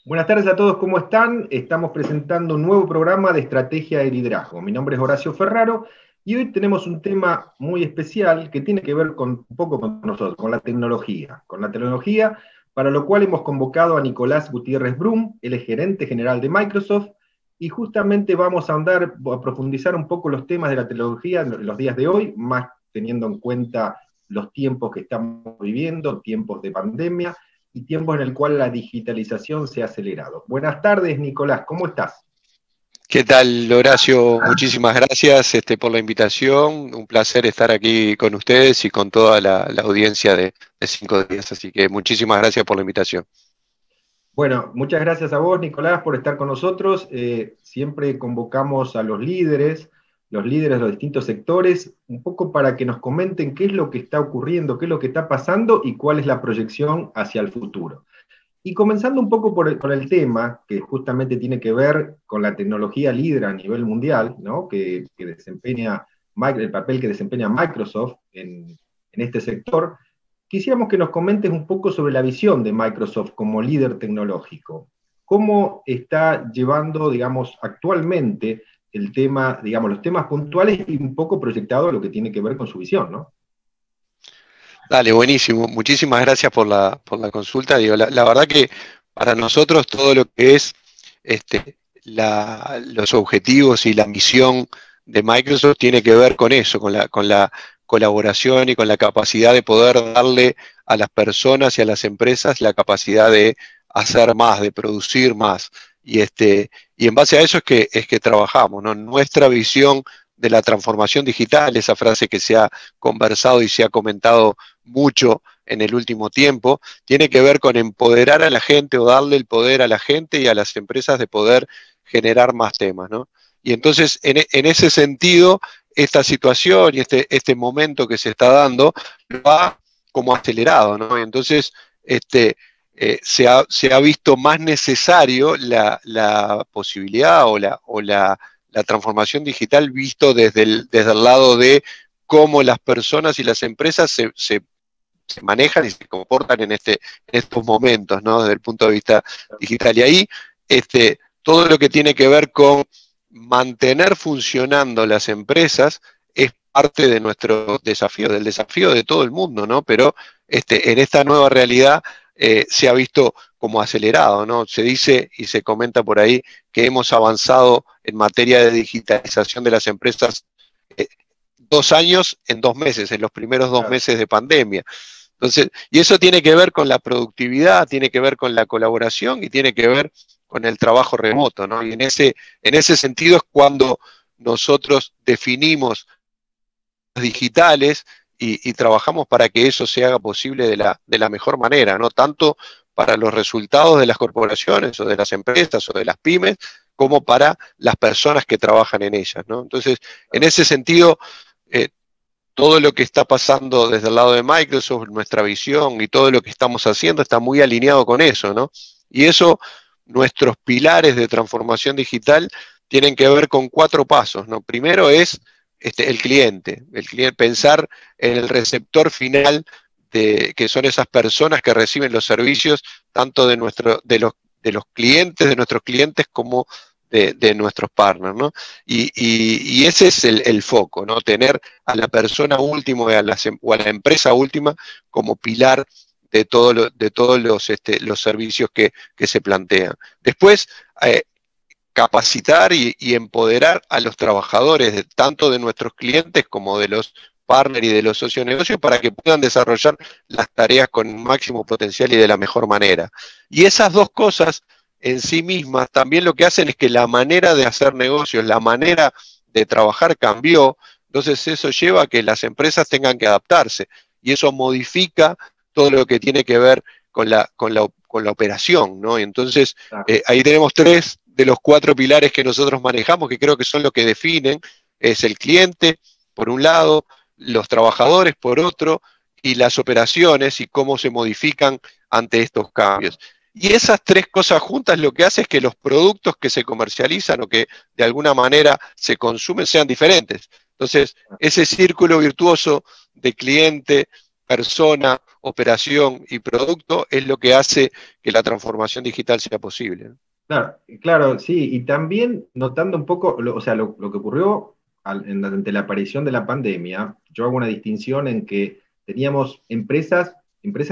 Buenas tardes a todos, ¿cómo están? Estamos presentando un nuevo programa de estrategia de liderazgo. Mi nombre es Horacio Ferraro y hoy tenemos un tema muy especial que tiene que ver un poco con nosotros, con la tecnología. Con la tecnología, para lo cual hemos convocado a Nicolás Gutiérrez Brum, él es gerente general de Microsoft, y justamente vamos a a profundizar un poco los temas de la tecnología en los días de hoy, más teniendo en cuenta los tiempos que estamos viviendo, tiempos de pandemia, y tiempos en el cual la digitalización se ha acelerado. Buenas tardes, Nicolás, ¿cómo estás? ¿Qué tal, Horacio? Muchísimas gracias por la invitación. Un placer estar aquí con ustedes y con toda la audiencia de 5 días. Así que muchísimas gracias por la invitación. Bueno, muchas gracias a vos, Nicolás, por estar con nosotros. Siempre convocamos a los líderes de los distintos sectores, un poco para que nos comenten qué es lo que está ocurriendo, qué es lo que está pasando y cuál es la proyección hacia el futuro. Y comenzando un poco por el tema, que justamente tiene que ver con la tecnología líder a nivel mundial, ¿no? que desempeña, el papel que desempeña Microsoft en este sector, quisiéramos que nos comentes un poco sobre la visión de Microsoft como líder tecnológico. ¿Cómo está llevando, digamos, actualmente el tema, digamos, los temas puntuales y un poco proyectado a lo que tiene que ver con su visión, ¿no? Dale, buenísimo. Muchísimas gracias por la consulta. Digo, la verdad que para nosotros todo lo que es los objetivos y la misión de Microsoft tiene que ver con eso, con la colaboración y con la capacidad de poder darle a las personas y a las empresas la capacidad de hacer más, de producir más. Y en base a eso es que trabajamos, ¿no? Nuestra visión de la transformación digital, esa frase que se ha conversado y se ha comentado mucho en el último tiempo, tiene que ver con empoderar a la gente o darle el poder a la gente y a las empresas de poder generar más temas, ¿no? Y entonces, en ese sentido, esta situación y este momento que se está dando lo ha como acelerado, ¿no? Y entonces, se ha visto más necesario la posibilidad o la transformación digital visto desde el lado de cómo las personas y las empresas se manejan y se comportan en estos momentos, ¿no? Desde el punto de vista digital. Y ahí, todo lo que tiene que ver con mantener funcionando las empresas es parte de nuestro desafío, del desafío de todo el mundo, ¿no? Pero en esta nueva realidad se ha visto como acelerado, ¿no? Se dice y se comenta por ahí que hemos avanzado en materia de digitalización de las empresas 2 años en 2 meses, en los primeros dos Claro. meses de pandemia. Entonces, y eso tiene que ver con la productividad, tiene que ver con la colaboración y tiene que ver con el trabajo remoto, ¿no? Y en ese sentido es cuando nosotros definimos digitales y trabajamos para que eso se haga posible de la mejor manera, ¿no? Tanto para los resultados de las corporaciones o de las empresas o de las pymes, como para las personas que trabajan en ellas, ¿no? Entonces, en ese sentido, eh, todo lo que está pasando desde el lado de Microsoft, nuestra visión y todo lo que estamos haciendo está muy alineado con eso, ¿no? Y eso, nuestros pilares de transformación digital tienen que ver con 4 pasos, ¿no? Primero es el cliente, pensar en el receptor final que son esas personas que reciben los servicios tanto de los clientes, de nuestros clientes como de nuestros partners, ¿no? Y ese es el foco, ¿no? Tener a la persona última o a la empresa última como pilar de todos los servicios que se plantean. Después, capacitar y empoderar a los trabajadores, tanto de nuestros clientes como de los partners y de los socios de negocio, para que puedan desarrollar las tareas con máximo potencial y de la mejor manera. Y esas dos cosas en sí mismas también lo que hacen es que la manera de hacer negocios, la manera de trabajar cambió, entonces eso lleva a que las empresas tengan que adaptarse y eso modifica todo lo que tiene que ver con la operación, ¿no? Y entonces ahí tenemos 3 de los 4 pilares que nosotros manejamos, que creo que son los que definen, es el cliente, por un lado, los trabajadores, por otro, y las operaciones y cómo se modifican ante estos cambios. Y esas 3 cosas juntas lo que hace es que los productos que se comercializan o que de alguna manera se consumen sean diferentes. Entonces, ese círculo virtuoso de cliente, persona, operación y producto es lo que hace que la transformación digital sea posible, ¿no? Claro, claro, sí, y también notando un poco, o sea, lo que ocurrió ante la aparición de la pandemia, yo hago una distinción en que teníamos empresas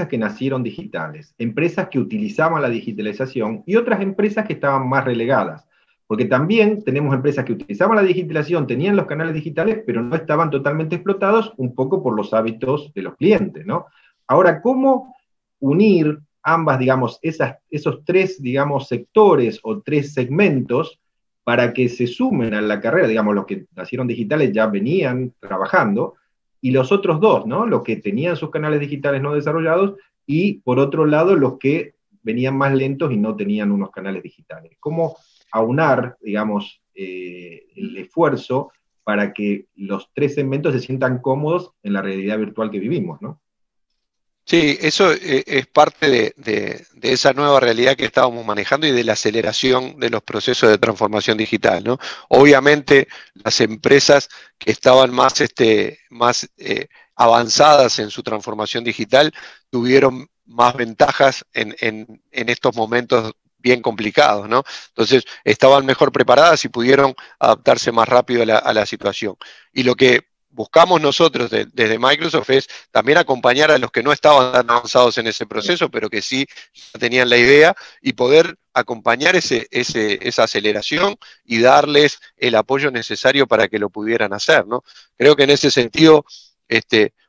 que nacieron digitales, empresas que utilizaban la digitalización y otras empresas que estaban más relegadas, porque también tenemos empresas que utilizaban la digitalización, tenían los canales digitales, pero no estaban totalmente explotados, un poco por los hábitos de los clientes, ¿no? Ahora, ¿cómo unir ambas, digamos, esos tres, digamos, sectores o tres segmentos para que se sumen a la carrera? Digamos, los que nacieron digitales ya venían trabajando, y los otros dos, ¿no? Los que tenían sus canales digitales no desarrollados, y por otro lado, los que venían más lentos y no tenían unos canales digitales. ¿Cómo aunar, digamos, el esfuerzo para que los tres segmentos se sientan cómodos en la realidad virtual que vivimos, ¿no? Sí, eso es parte de esa nueva realidad que estábamos manejando y de la aceleración de los procesos de transformación digital, ¿no? Obviamente, las empresas que estaban más avanzadas en su transformación digital tuvieron más ventajas en estos momentos bien complicados, ¿no? Entonces, estaban mejor preparadas y pudieron adaptarse más rápido a la situación. Y lo que buscamos nosotros desde Microsoft es también acompañar a los que no estaban tan avanzados en ese proceso, pero que sí tenían la idea, y poder acompañar esa aceleración y darles el apoyo necesario para que lo pudieran hacer, ¿no? Creo que en ese sentido,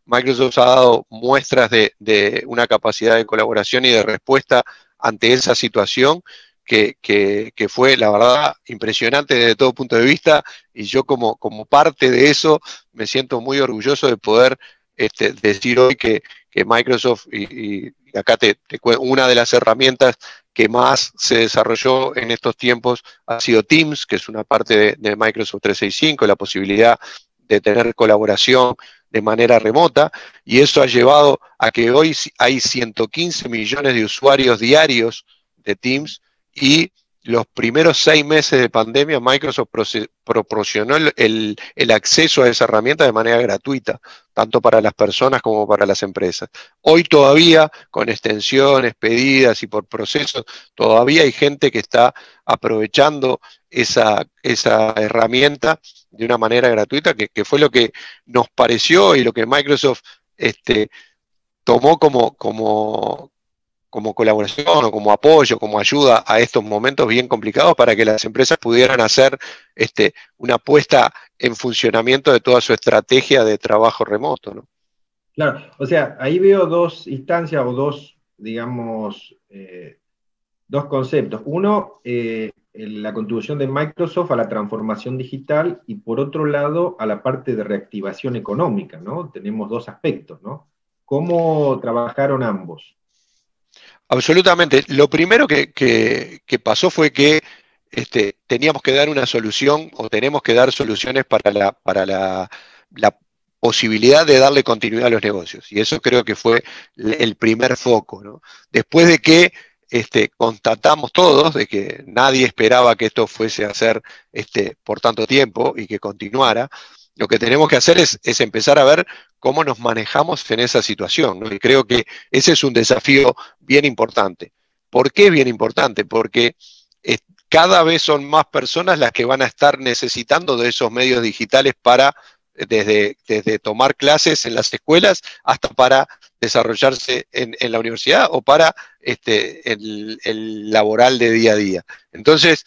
Microsoft ha dado muestras de una capacidad de colaboración y de respuesta ante esa situación que fue, la verdad, impresionante desde todo punto de vista, y yo como parte de eso me siento muy orgulloso de poder decir hoy que Microsoft, y acá una de las herramientas que más se desarrolló en estos tiempos ha sido Teams, que es una parte de Microsoft 365, la posibilidad de tener colaboración de manera remota, y eso ha llevado a que hoy hay 115 millones de usuarios diarios de Teams, y los primeros 6 meses de pandemia Microsoft proporcionó el acceso a esa herramienta de manera gratuita, tanto para las personas como para las empresas. Hoy todavía, con extensiones, pedidas y por procesos, todavía hay gente que está aprovechando esa herramienta de una manera gratuita, que fue lo que nos pareció y lo que Microsoft tomó como colaboración o como apoyo, como ayuda a estos momentos bien complicados, para que las empresas pudieran hacer una puesta en funcionamiento de toda su estrategia de trabajo remoto, ¿no? Claro, o sea, ahí veo dos instancias o dos, digamos, dos conceptos. Uno, la contribución de Microsoft a la transformación digital, y por otro lado, a la parte de reactivación económica, ¿no? Tenemos dos aspectos, ¿no? ¿Cómo trabajaron ambos? Absolutamente. Lo primero que pasó fue que teníamos que dar una solución, o tenemos que dar soluciones para la posibilidad de darle continuidad a los negocios. Y eso creo que fue el primer foco, ¿no? Después de que constatamos todos de que nadie esperaba que esto fuese a ser por tanto tiempo y que continuara, lo que tenemos que hacer es empezar a ver cómo nos manejamos en esa situación, ¿no? Y creo que ese es un desafío bien importante. ¿Por qué bien importante? Porque cada vez son más personas las que van a estar necesitando de esos medios digitales para, desde tomar clases en las escuelas hasta para desarrollarse en la universidad, o para el laboral de día a día. Entonces,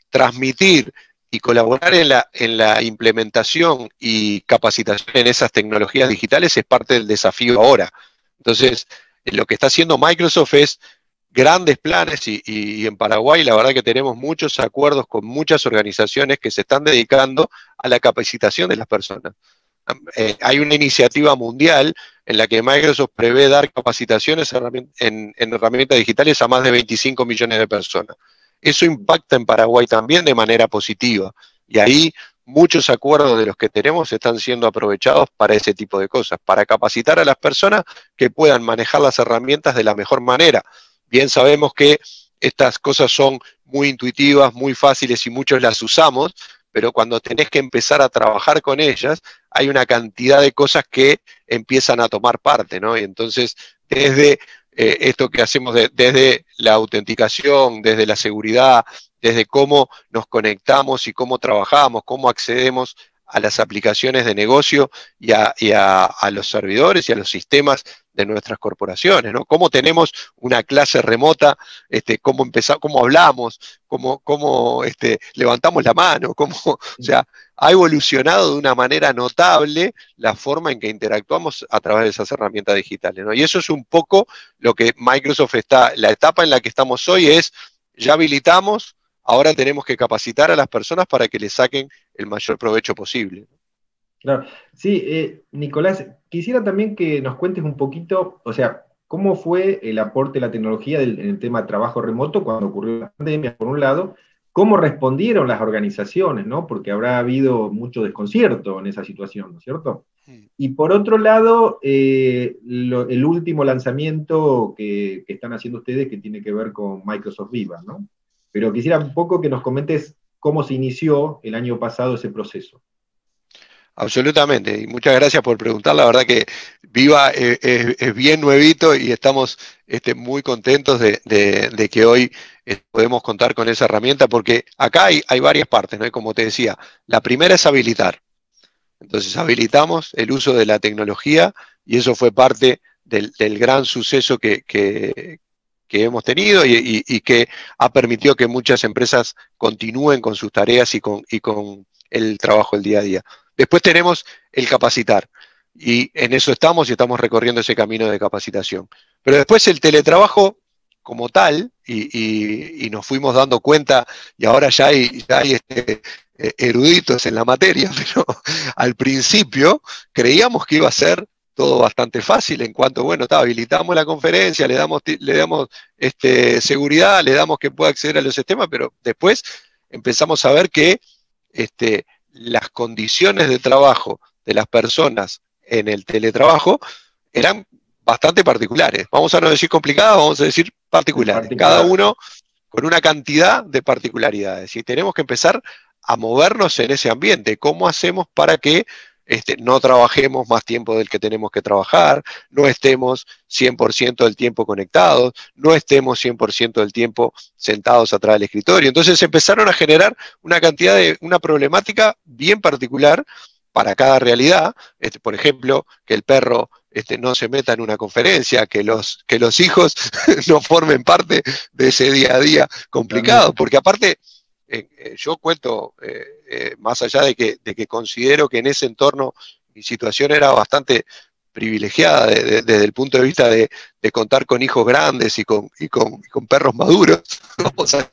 transmitir y colaborar en la implementación y capacitación en esas tecnologías digitales es parte del desafío ahora. Entonces, lo que está haciendo Microsoft es grandes planes, y en Paraguay la verdad que tenemos muchos acuerdos con muchas organizaciones que se están dedicando a la capacitación de las personas. Hay una iniciativa mundial en la que Microsoft prevé dar capacitaciones en herramientas digitales a más de 25 millones de personas. Eso impacta en Paraguay también de manera positiva, y ahí muchos acuerdos de los que tenemos están siendo aprovechados para ese tipo de cosas, para capacitar a las personas que puedan manejar las herramientas de la mejor manera. Bien sabemos que estas cosas son muy intuitivas, muy fáciles, y muchos las usamos, pero cuando tenés que empezar a trabajar con ellas, hay una cantidad de cosas que empiezan a tomar parte, ¿no? Y entonces desde esto que hacemos desde la autenticación, desde la seguridad, desde cómo nos conectamos y cómo trabajamos, cómo accedemos a las aplicaciones de negocio y a los servidores y a los sistemas de nuestras corporaciones, ¿no? Cómo tenemos una clase remota, cómo empezamos, cómo hablamos, cómo levantamos la mano, o sea, ha evolucionado de una manera notable la forma en que interactuamos a través de esas herramientas digitales, ¿no? Y eso es un poco lo que Microsoft la etapa en la que estamos hoy es, ya habilitamos, ahora tenemos que capacitar a las personas para que le saquen el mayor provecho posible. Claro. Sí, Nicolás, quisiera también que nos cuentes un poquito, o sea, cómo fue el aporte de la tecnología en el tema de trabajo remoto cuando ocurrió la pandemia, por un lado, cómo respondieron las organizaciones, ¿no? Porque habrá habido mucho desconcierto en esa situación, ¿no es cierto? Y por otro lado, el último lanzamiento que están haciendo ustedes que tiene que ver con Microsoft Viva, ¿no? Pero quisiera un poco que nos comentes cómo se inició el año pasado ese proceso. Absolutamente, y muchas gracias por preguntar. La verdad que Viva es bien nuevito y estamos muy contentos de que hoy podemos contar con esa herramienta, porque acá hay varias partes, ¿no? Y como te decía, la primera es habilitar. Entonces habilitamos el uso de la tecnología y eso fue parte del gran suceso que hemos tenido y que ha permitido que muchas empresas continúen con sus tareas y con el trabajo del día a día. Después tenemos el capacitar y en eso estamos y estamos recorriendo ese camino de capacitación. Pero después el teletrabajo como tal, y nos fuimos dando cuenta, y ahora ya hay eruditos en la materia, pero al principio creíamos que iba a ser todo bastante fácil en cuanto, bueno, habilitamos la conferencia, le damos seguridad, le damos que pueda acceder a los sistemas, pero después empezamos a ver que las condiciones de trabajo de las personas en el teletrabajo eran bastante particulares. Vamos a no decir complicadas, vamos a decir En particulares. Cada particular. uno con una cantidad de particularidades. Y tenemos que empezar a movernos en ese ambiente. ¿Cómo hacemos para que no trabajemos más tiempo del que tenemos que trabajar, no estemos 100% del tiempo conectados, no estemos 100% del tiempo sentados atrás del escritorio? Entonces empezaron a generar una problemática bien particular para cada realidad, por ejemplo, que el perro no se meta en una conferencia, que los hijos no formen parte de ese día a día complicado, porque aparte, yo cuento, más allá de que considero que en ese entorno mi situación era bastante privilegiada desde el punto de vista de contar con hijos grandes y con perros maduros. O sea,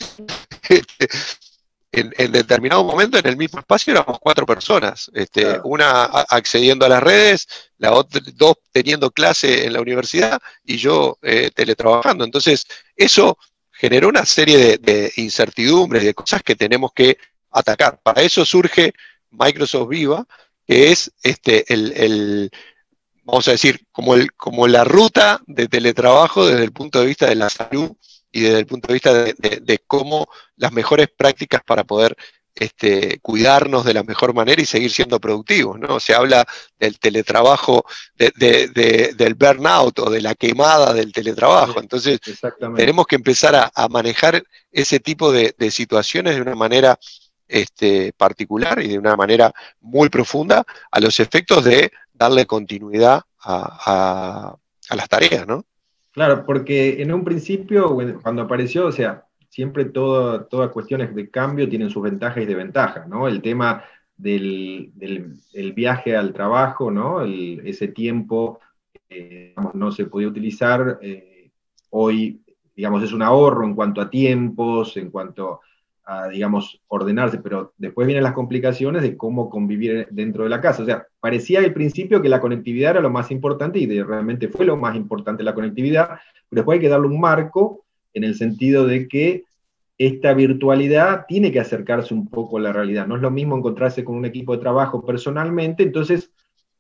en determinado momento en el mismo espacio éramos 4 personas, Claro. una accediendo a las redes, dos teniendo clase en la universidad y yo teletrabajando. Entonces, eso generó una serie de incertidumbres, de cosas que tenemos que atacar. Para eso surge Microsoft Viva, que es vamos a decir, como la ruta de teletrabajo desde el punto de vista de la salud y desde el punto de vista de cómo las mejores prácticas para poder cuidarnos de la mejor manera y seguir siendo productivos, ¿no? Se habla del teletrabajo, del burnout o de la quemada del teletrabajo. Entonces, Exactamente. tenemos que empezar a manejar ese tipo de situaciones de una manera particular y de una manera muy profunda a los efectos de darle continuidad a las tareas, ¿no? Claro, porque en un principio, bueno, cuando apareció, o sea, siempre todas cuestiones de cambio tienen sus ventajas y desventajas, ¿no? El tema el viaje al trabajo, ¿no? Ese tiempo, digamos, no se podía utilizar, hoy, digamos, es un ahorro en cuanto a tiempos, en cuanto a, digamos, ordenarse, pero después vienen las complicaciones de cómo convivir dentro de la casa. O sea, parecía al principio que la conectividad era lo más importante y realmente fue lo más importante la conectividad, pero después hay que darle un marco en el sentido de que esta virtualidad tiene que acercarse un poco a la realidad. No es lo mismo encontrarse con un equipo de trabajo personalmente, entonces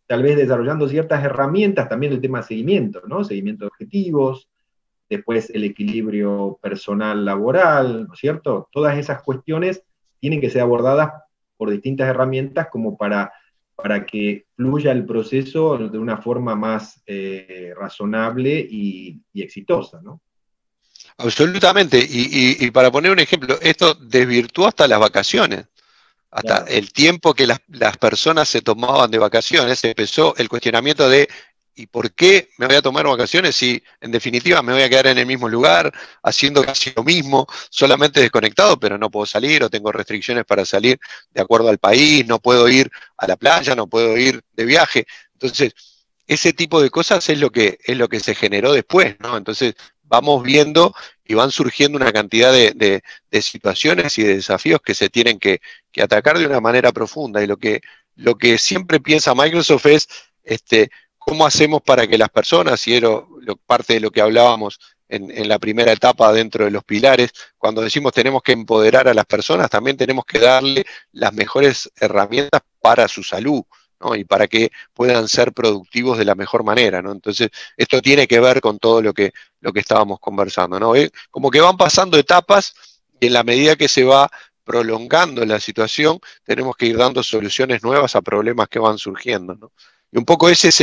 tal vez desarrollando ciertas herramientas, también el tema de seguimiento, ¿no? Seguimiento de objetivos, después el equilibrio personal laboral, ¿no es cierto? Todas esas cuestiones tienen que ser abordadas por distintas herramientas como para para que fluya el proceso de una forma más razonable y exitosa, ¿no? Absolutamente. Y para poner un ejemplo, esto desvirtuó hasta las vacaciones. Hasta Claro, el tiempo que las personas se tomaban de vacaciones, empezó el cuestionamiento de ¿y por qué me voy a tomar vacaciones si en definitiva me voy a quedar en el mismo lugar, haciendo casi lo mismo, solamente desconectado, pero no puedo salir o tengo restricciones para salir de acuerdo al país, no puedo ir a la playa, no puedo ir de viaje? Entonces, ese tipo de cosas es lo que se generó después, ¿no? Entonces, vamos viendo y van surgiendo una cantidad de situaciones y de desafíos que se tienen que atacar de una manera profunda. Y lo que siempre piensa Microsoft es cómo hacemos para que las personas, y era parte de lo que hablábamos en la primera etapa dentro de los pilares, cuando decimos tenemos que empoderar a las personas, también tenemos que darle las mejores herramientas para su salud, ¿no? Y para que puedan ser productivos de la mejor manera, ¿no? Entonces, esto tiene que ver con todo lo que estábamos conversando, ¿no? Como que van pasando etapas y en la medida que se va prolongando la situación, tenemos que ir dando soluciones nuevas a problemas que van surgiendo, ¿no? Y un poco ese es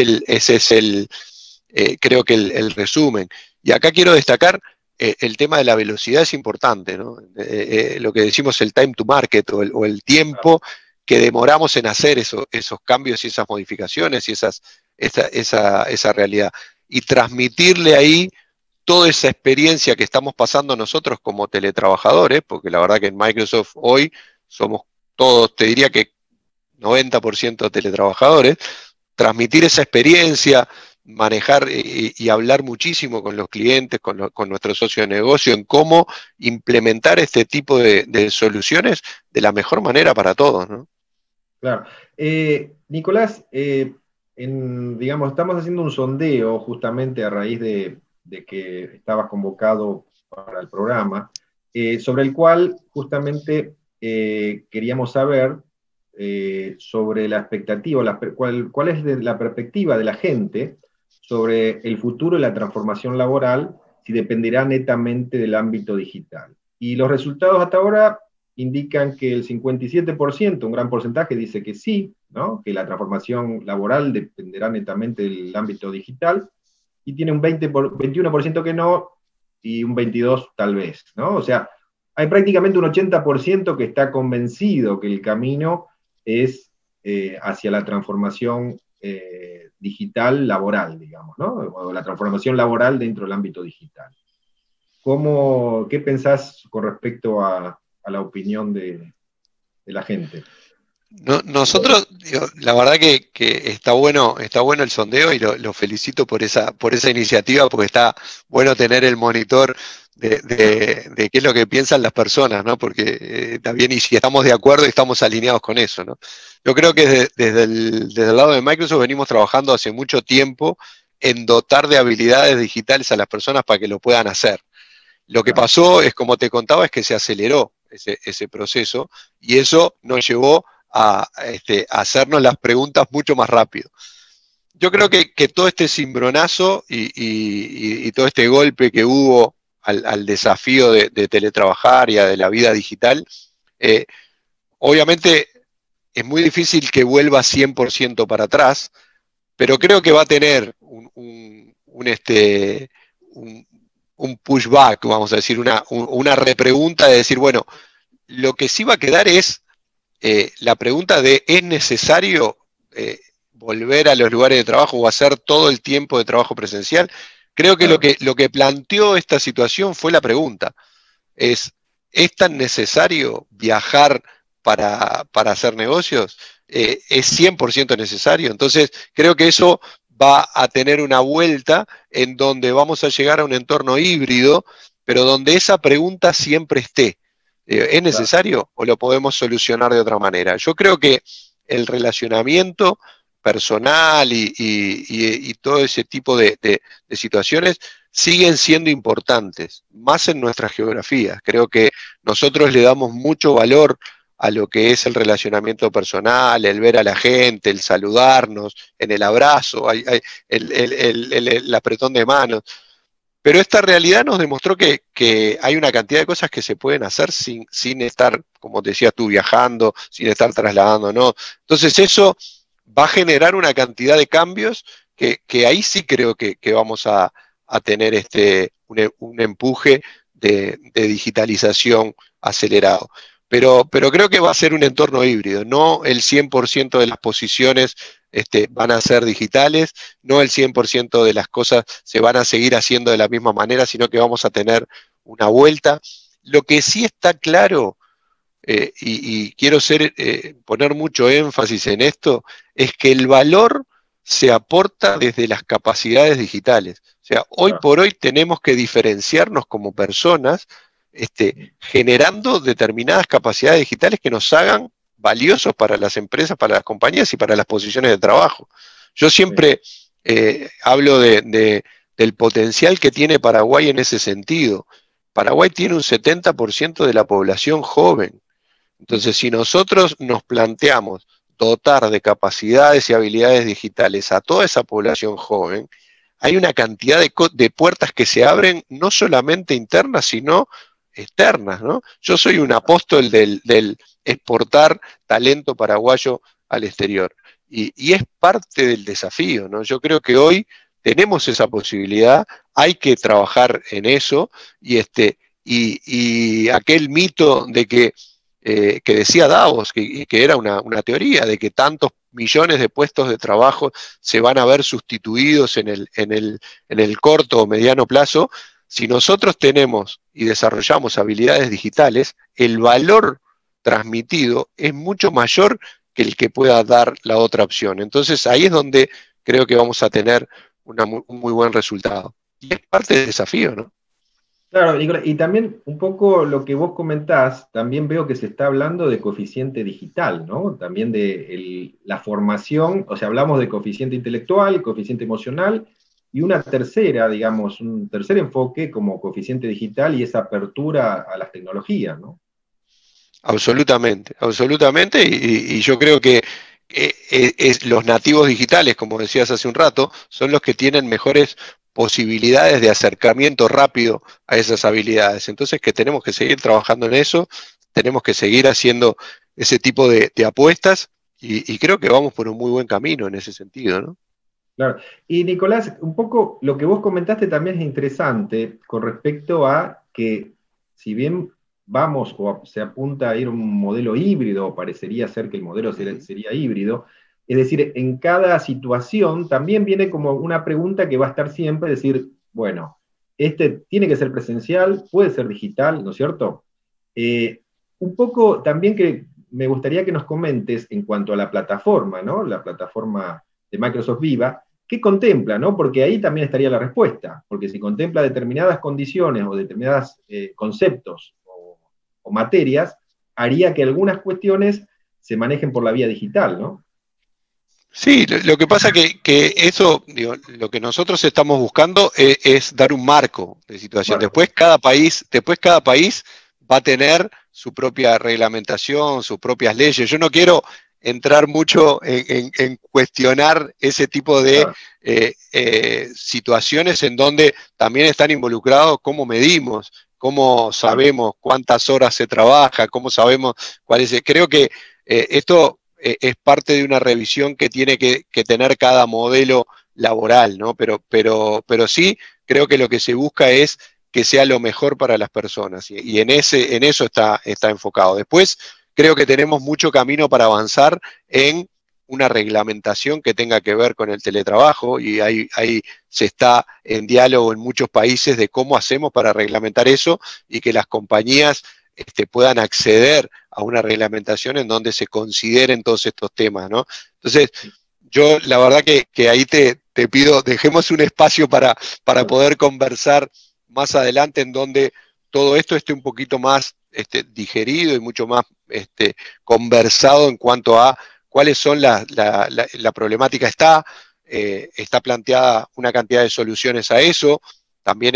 el creo que el resumen. Y acá quiero destacar el tema de la velocidad es importante, ¿no? Lo que decimos el time to market o el tiempo que demoramos en hacer esos cambios y esas modificaciones y esa realidad. Y transmitirle ahí toda esa experiencia que estamos pasando nosotros como teletrabajadores, porque la verdad que en Microsoft hoy somos todos, te diría que 90% teletrabajadores, transmitir esa experiencia, manejar y hablar muchísimo con los clientes, con nuestros socios de negocio, en cómo implementar este tipo de soluciones de la mejor manera para todos, ¿no? claro. Nicolás, digamos, estamos haciendo un sondeo justamente a raíz de que estabas convocado para el programa, sobre el cual justamente queríamos saber sobre la expectativa, cuál es la perspectiva de la gente sobre el futuro y la transformación laboral, si dependerá netamente del ámbito digital. Y los resultados hasta ahora indican que el 57%, un gran porcentaje, dice que sí, ¿no? Que la transformación laboral dependerá netamente del ámbito digital, y tiene un 21% que no, y un 22% tal vez, ¿no? O sea, hay prácticamente un 80% que está convencido que el camino es hacia la transformación digital laboral, digamos, ¿no? O la transformación laboral dentro del ámbito digital. ¿Qué pensás con respecto a la opinión de la gente? No, nosotros, digo, la verdad que está bueno el sondeo y lo felicito por esa iniciativa, porque está bueno tener el monitor de qué es lo que piensan las personas, ¿no? Porque también, y si estamos de acuerdo y estamos alineados con eso, ¿no? Yo creo que desde el lado de Microsoft venimos trabajando hace mucho tiempo en dotar de habilidades digitales a las personas para que lo puedan hacer. Lo que Claro, pasó es, como te contaba, es que se aceleró ese proceso y eso nos llevó a hacernos las preguntas mucho más rápido. Yo creo que todo este cimbronazo y todo este golpe que hubo al desafío de teletrabajar y a de la vida digital, eh, obviamente es muy difícil que vuelva 100% para atrás, pero creo que va a tener un, un pushback, vamos a decir, una repregunta de decir, bueno, lo que sí va a quedar es la pregunta de ¿es necesario volver a los lugares de trabajo o hacer todo el tiempo de trabajo presencial? Creo que claro. lo que planteó esta situación fue la pregunta. ¿Es tan necesario viajar para hacer negocios? ¿Es 100% necesario? Entonces, creo que eso va a tener una vuelta en donde vamos a llegar a un entorno híbrido, pero donde esa pregunta siempre esté. ¿Es Claro. necesario o lo podemos solucionar de otra manera? Yo creo que el relacionamiento personal y todo ese tipo de situaciones siguen siendo importantes, más en nuestras geografías. Creo que nosotros le damos mucho valor a lo que es el relacionamiento personal, el ver a la gente, el saludarnos, en el abrazo, el apretón de manos. Pero esta realidad nos demostró que hay una cantidad de cosas que se pueden hacer sin estar, como te decías tú, viajando, sin estar trasladándonos. Entonces eso va a generar una cantidad de cambios que ahí sí creo que vamos a tener un empuje de digitalización acelerado. Pero creo que va a ser un entorno híbrido, no el 100% de las posiciones van a ser digitales, no el 100% de las cosas se van a seguir haciendo de la misma manera, sino que vamos a tener una vuelta. Lo que sí está claro, y quiero poner mucho énfasis en esto, es que el valor se aporta desde las capacidades digitales. O sea, hoy por hoy tenemos que diferenciarnos como personas, generando determinadas capacidades digitales que nos hagan valiosos para las empresas, para las compañías y para las posiciones de trabajo. Yo siempre hablo del potencial que tiene Paraguay en ese sentido. Paraguay tiene un 70% de la población joven. Entonces, si nosotros nos planteamos dotar de capacidades y habilidades digitales a toda esa población joven, hay una cantidad de puertas que se abren, no solamente internas, sino externas, ¿no? Yo soy un apóstol del exportar talento paraguayo al exterior. Y es parte del desafío, ¿no? Yo creo que hoy tenemos esa posibilidad, hay que trabajar en eso, y aquel mito de que decía Davos, que era una teoría de que tantos millones de puestos de trabajo se van a ver sustituidos en el corto o mediano plazo. Si nosotros tenemos y desarrollamos habilidades digitales, el valor transmitido es mucho mayor que el que pueda dar la otra opción. Entonces ahí es donde creo que vamos a tener un muy buen resultado. Y es parte del desafío, ¿no? Claro, Nicolás, y también un poco lo que vos comentás, también veo que se está hablando de coeficiente digital, ¿no? También de la formación, o sea, hablamos de coeficiente intelectual, coeficiente emocional, y una tercera, digamos, un tercer enfoque como coeficiente digital y esa apertura a las tecnologías, ¿no? Absolutamente, absolutamente, y yo creo que los nativos digitales, como decías hace un rato, son los que tienen mejores posibilidades de acercamiento rápido a esas habilidades. Entonces que tenemos que seguir trabajando en eso, tenemos que seguir haciendo ese tipo de apuestas, y creo que vamos por un muy buen camino en ese sentido, ¿no? Claro. Y Nicolás, un poco lo que vos comentaste también es interesante con respecto a que si bien vamos o se apunta a ir a un modelo híbrido, o parecería ser que el modelo sería híbrido, es decir, en cada situación también viene como una pregunta que va a estar siempre, es decir, bueno, tiene que ser presencial, puede ser digital, ¿no es cierto? Un poco también que me gustaría que nos comentes en cuanto a la plataforma, ¿no? La plataforma de Microsoft Viva, ¿qué contempla, no? Porque ahí también estaría la respuesta, porque si contempla determinadas condiciones o determinados conceptos o materias, haría que algunas cuestiones se manejen por la vía digital, ¿no? Sí, lo que pasa que eso, digo, lo que nosotros estamos buscando es dar un marco de situación. Bueno, Después cada país va a tener su propia reglamentación, sus propias leyes. Yo no quiero entrar mucho en cuestionar ese tipo de claro, situaciones en donde también están involucrados cómo medimos, cómo claro. sabemos cuántas horas se trabaja, cómo sabemos cuál es. Creo que esto es parte de una revisión que tiene que tener cada modelo laboral, ¿no? Pero sí creo que lo que se busca es que sea lo mejor para las personas, y en eso está enfocado. Después creo que tenemos mucho camino para avanzar en una reglamentación que tenga que ver con el teletrabajo, y ahí se está en diálogo en muchos países de cómo hacemos para reglamentar eso y que las compañías puedan acceder a una reglamentación en donde se consideren todos estos temas, ¿no? Entonces, yo la verdad que ahí te pido, dejemos un espacio para poder conversar más adelante en donde todo esto esté un poquito más digerido y mucho más conversado en cuanto a cuáles son la problemática. Está planteada una cantidad de soluciones a eso, también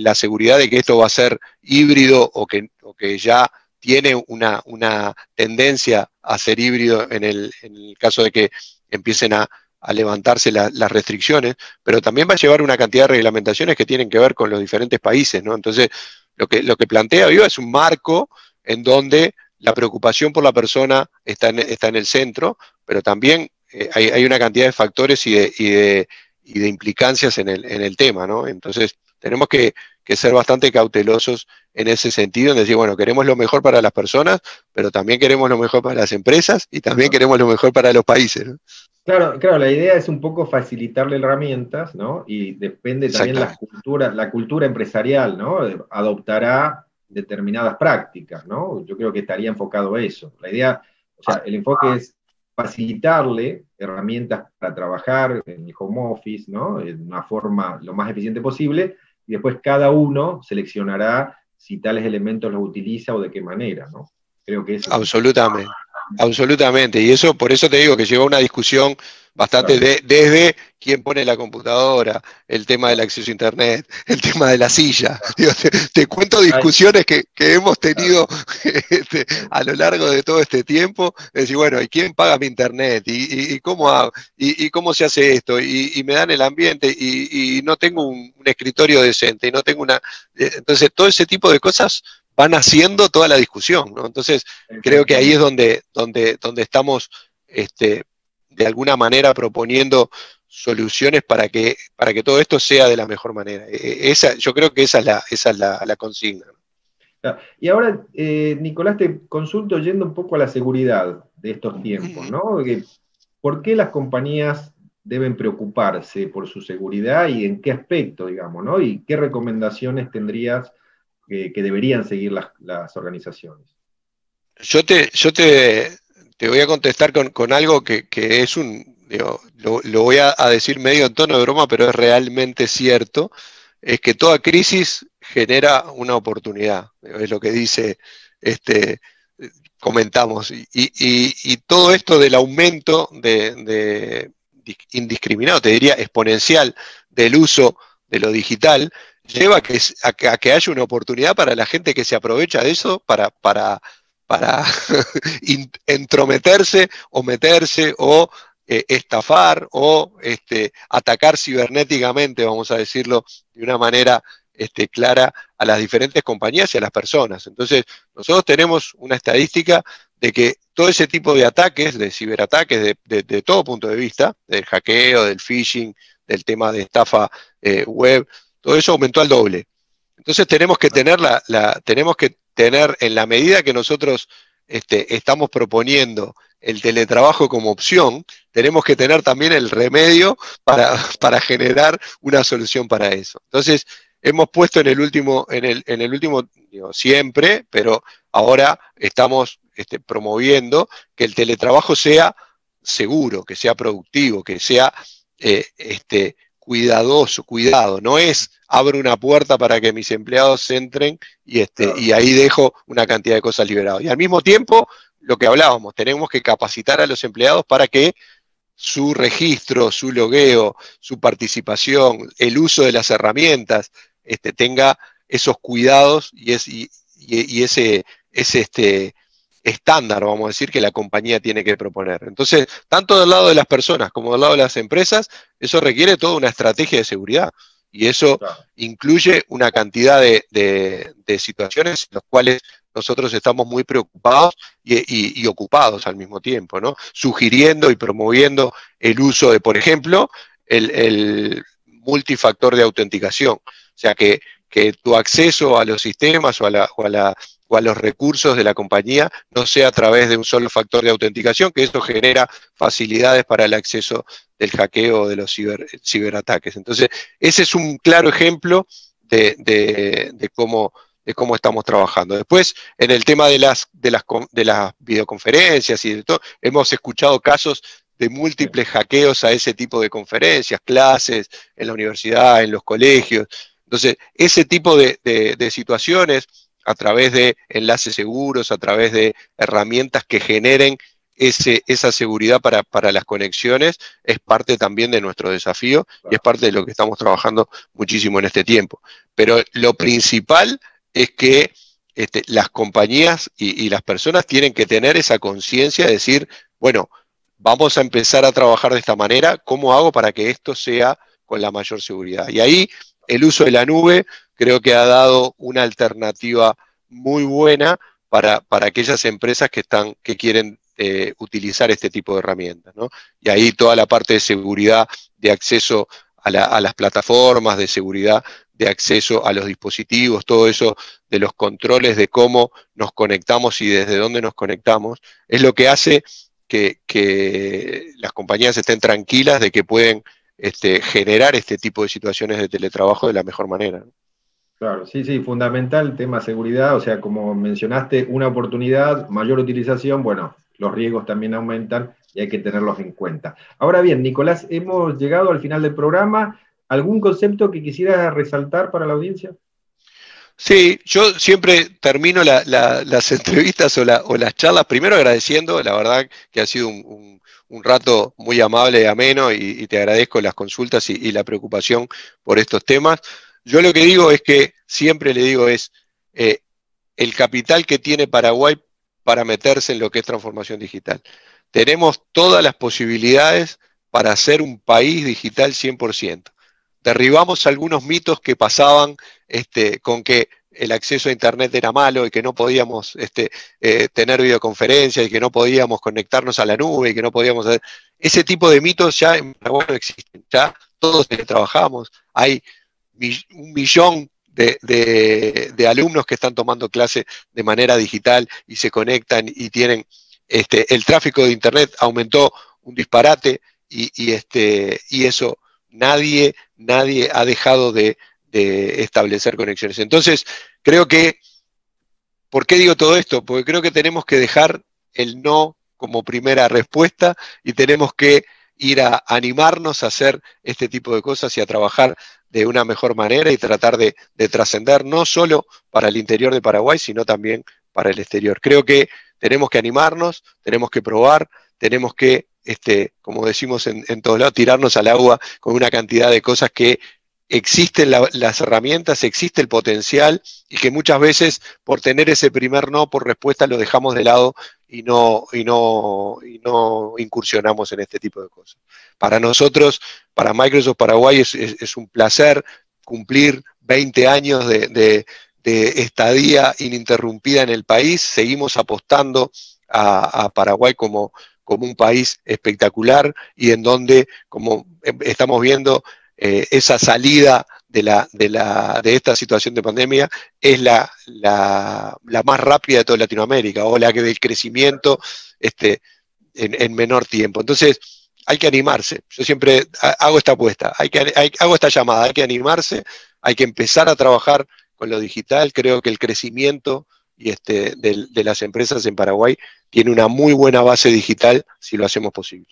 la seguridad de que esto va a ser híbrido o que ya tiene una tendencia a ser híbrido en el caso de que empiecen a levantarse las restricciones, pero también va a llevar una cantidad de reglamentaciones que tienen que ver con los diferentes países, ¿no? Entonces, lo que plantea Viva es un marco en donde la preocupación por la persona está en el centro, pero también hay una cantidad de factores y de implicancias en el tema, ¿no? Entonces, tenemos que ser bastante cautelosos en ese sentido, en decir, bueno, queremos lo mejor para las personas, pero también queremos lo mejor para las empresas y también Ajá. queremos lo mejor para los países, ¿no? Claro, claro, la idea es un poco facilitarle herramientas, ¿no? Y depende también Exactamente. la cultura empresarial, ¿no? Adoptará determinadas prácticas, ¿no? Yo creo que estaría enfocado a eso. La idea, o sea, el enfoque es facilitarle herramientas para trabajar en el home office, ¿no? En una forma lo más eficiente posible, y después cada uno seleccionará si tales elementos los utiliza o de qué manera, ¿no? Creo que eso es un poco. Absolutamente, absolutamente. Y eso, por eso te digo que lleva una discusión bastante Claro, desde quién pone la computadora, el tema del claro. acceso a internet, el tema de la silla. Digo, te cuento Ay, discusiones que hemos claro, tenido sí, a lo largo de todo este tiempo. Es decir, bueno, ¿y quién paga mi internet? ¿Y cómo claro. hago? ¿Y cómo se hace esto? Y me dan el ambiente y no tengo un escritorio decente y no tengo una. Entonces, todo ese tipo de cosas van haciendo toda la discusión, ¿no? Entonces, creo que ahí es Exactamente. donde estamos de alguna manera proponiendo soluciones para que todo esto sea de la mejor manera. Yo creo que esa es la consigna. Claro. Y ahora, Nicolás, te consulto yendo un poco a la seguridad de estos tiempos, ¿no? ¿Por qué las compañías deben preocuparse por su seguridad y en qué aspecto, digamos, ¿no? ¿Y qué recomendaciones tendrías que deberían seguir las organizaciones? Te voy a contestar con algo que es digo, lo voy a decir medio en tono de broma, pero es realmente cierto, es que toda crisis genera una oportunidad, es lo que dice, este, comentamos, y todo esto del aumento indiscriminado, te diría exponencial, del uso de lo digital, lleva a que haya una oportunidad para la gente que se aprovecha de eso para entrometerse o meterse o estafar o atacar cibernéticamente, vamos a decirlo de una manera clara, a las diferentes compañías y a las personas. Entonces, nosotros tenemos una estadística de que todo ese tipo de ataques, de ciberataques, de todo punto de vista, del hackeo, del phishing, del tema de estafa web, todo eso aumentó al doble. Entonces tenemos que tener, en la medida que nosotros estamos proponiendo el teletrabajo como opción, tenemos que tener también el remedio para generar una solución para eso. Entonces, hemos puesto en el último digo, siempre, pero ahora estamos promoviendo que el teletrabajo sea seguro, que sea productivo, que sea cuidado, no es abro una puerta para que mis empleados entren Claro, y ahí dejo una cantidad de cosas liberadas. Y al mismo tiempo, lo que hablábamos, tenemos que capacitar a los empleados para que su registro, su logueo, su participación, el uso de las herramientas, tenga esos cuidados y ese estándar, vamos a decir, que la compañía tiene que proponer. Entonces, tanto del lado de las personas como del lado de las empresas, eso requiere toda una estrategia de seguridad. Y eso claro. incluye una cantidad de situaciones en las cuales nosotros estamos muy preocupados y ocupados al mismo tiempo, ¿no? Sugiriendo y promoviendo el uso de, por ejemplo, el multifactor de autenticación. O sea, que tu acceso a los sistemas o a los recursos de la compañía no sea a través de un solo factor de autenticación, que eso genera facilidades para el acceso del hackeo o de los ciberataques. Entonces, ese es un claro ejemplo de cómo estamos trabajando. Después, en el tema de las videoconferencias y de todo, hemos escuchado casos de Sí, múltiples hackeos a ese tipo de conferencias, clases, en la universidad, en los colegios. Entonces, ese tipo de situaciones, a través de enlaces seguros, a través de herramientas que generen esa seguridad para las conexiones, es parte también de nuestro desafío y es claro. parte de lo que estamos trabajando muchísimo en este tiempo. Pero lo principal es que las compañías y las personas tienen que tener esa conciencia de decir, bueno, vamos a empezar a trabajar de esta manera, ¿cómo hago para que esto sea con la mayor seguridad? Y ahí el uso de la nube creo que ha dado una alternativa muy buena para aquellas empresas que quieren utilizar este tipo de herramientas, ¿no? Y ahí toda la parte de seguridad, de acceso a las plataformas, de seguridad, de acceso a los dispositivos, todo eso de los controles de cómo nos conectamos y desde dónde nos conectamos, es lo que hace que las compañías estén tranquilas de que pueden generar este tipo de situaciones de teletrabajo de la mejor manera, ¿no? Claro, sí, sí, fundamental tema seguridad, o sea, como mencionaste, una oportunidad, mayor utilización, bueno, los riesgos también aumentan y hay que tenerlos en cuenta. Ahora bien, Nicolás, hemos llegado al final del programa. ¿Algún concepto que quisieras resaltar para la audiencia? Sí, yo siempre termino las entrevistas o las charlas primero agradeciendo, la verdad que ha sido un rato muy amable y ameno y te agradezco las consultas y la preocupación por estos temas. Yo lo que digo es que siempre le digo es eh, el capital que tiene Paraguay para meterse en lo que es transformación digital. Tenemos todas las posibilidades para ser un país digital 100%. Derribamos algunos mitos que pasaban con que el acceso a Internet era malo y que no podíamos tener videoconferencias y que no podíamos conectarnos a la nube y que no podíamos hacer... Ese tipo de mitos ya en Paraguay no existen, ya todos trabajamos, hay 1 millón de alumnos que están tomando clase de manera digital y se conectan y tienen, el tráfico de Internet aumentó un disparate y eso nadie ha dejado de establecer conexiones. Entonces, creo que, ¿por qué digo todo esto? Porque creo que tenemos que dejar el no como primera respuesta y tenemos que ir a animarnos a hacer este tipo de cosas y a trabajar de una mejor manera y tratar de trascender no solo para el interior de Paraguay, sino también para el exterior. Creo que tenemos que animarnos, tenemos que probar, tenemos que, como decimos en todos lados, tirarnos al agua con una cantidad de cosas que existen las herramientas, existe el potencial y que muchas veces por tener ese primer no por respuesta lo dejamos de lado y no incursionamos en este tipo de cosas. Para nosotros, para Microsoft Paraguay es un placer cumplir 20 años de estadía ininterrumpida en el país. Seguimos apostando a Paraguay como un país espectacular y en donde, como estamos viendo, esa salida de esta situación de pandemia es la más rápida de toda Latinoamérica, o la que del crecimiento en menor tiempo. Entonces, hay que animarse. Yo siempre hago esta apuesta, hago esta llamada, hay que animarse, hay que empezar a trabajar con lo digital. Creo que el crecimiento de las empresas en Paraguay tiene una muy buena base digital si lo hacemos posible.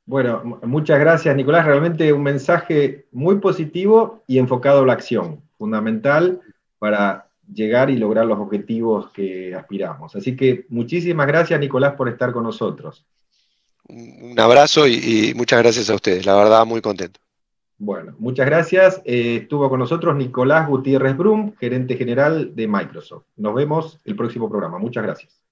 Bueno, muchas gracias, Nicolás. Realmente un mensaje muy positivo y enfocado a la acción, fundamental para llegar y lograr los objetivos que aspiramos. Así que muchísimas gracias, Nicolás, por estar con nosotros. Un abrazo y muchas gracias a ustedes, la verdad muy contento. Bueno, muchas gracias. Estuvo con nosotros Nicolás Gutiérrez Brum, gerente general de Microsoft. Nos vemos el próximo programa. Muchas gracias.